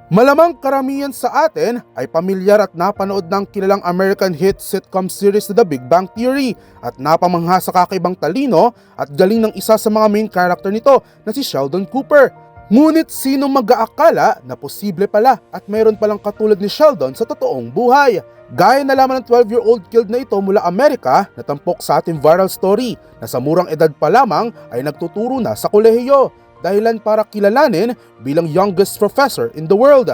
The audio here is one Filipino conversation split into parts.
Malamang karamihan sa atin ay pamilyar at napanood ng kilalang American hit sitcom series na The Big Bang Theory at napamangha sa kakaibang talino at galing ng isa sa mga main character nito na si Sheldon Cooper. Ngunit sino mag-aakala na posible pala at mayroon palang katulad ni Sheldon sa totoong buhay? Gaya na lamang ng 12-year-old killed na ito mula Amerika na tampok sa ating viral story na sa murang edad pa lamang ay nagtuturo na sa kolehiyo. Dahilan para kilalanin bilang youngest professor in the world.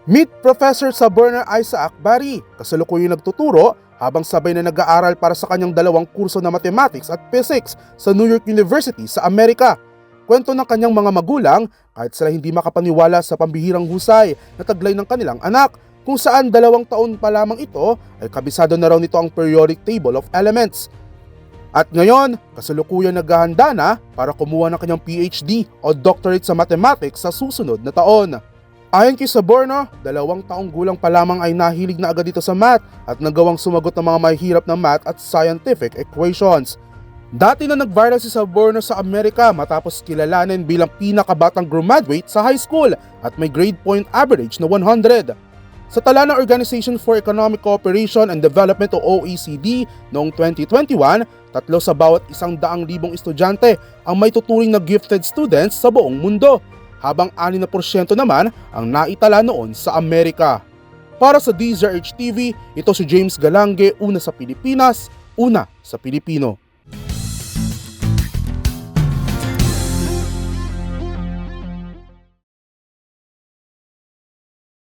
Meet Professor Sabrina Isaac Barry, kasalukuyang nagtuturo habang sabay na nag-aaral para sa kanyang dalawang kurso na mathematics at physics sa New York University sa Amerika. Kwento ng kanyang mga magulang kahit sila hindi makapaniwala sa pambihirang husay na taglay ng kanilang anak, kung saan 2 taon pa lamang ito ay kabisado na raw nito ang periodic table of elements. At ngayon, kasalukuyan naghahanda na para kumuha ng kanyang PhD o doctorate sa mathematics sa susunod na taon. Ayon kay Saborno, 2 taong gulang pa lamang ay nahilig na agad dito sa math at nagawang sumagot ng mga mahihirap na math at scientific equations. Dati na nag-viral si Saborno sa Amerika matapos kilalanin bilang pinakabatang graduate sa high school at may grade point average na 100. Sa tala ng Organization for Economic Cooperation and Development o OECD noong 2021, 3 sa bawat 100,000 estudyante ang may tuturing na gifted students sa buong mundo, habang 6% naman ang naitala noon sa Amerika. Para sa DZRH TV, ito si James Galange, una sa Pilipinas, una sa Pilipino.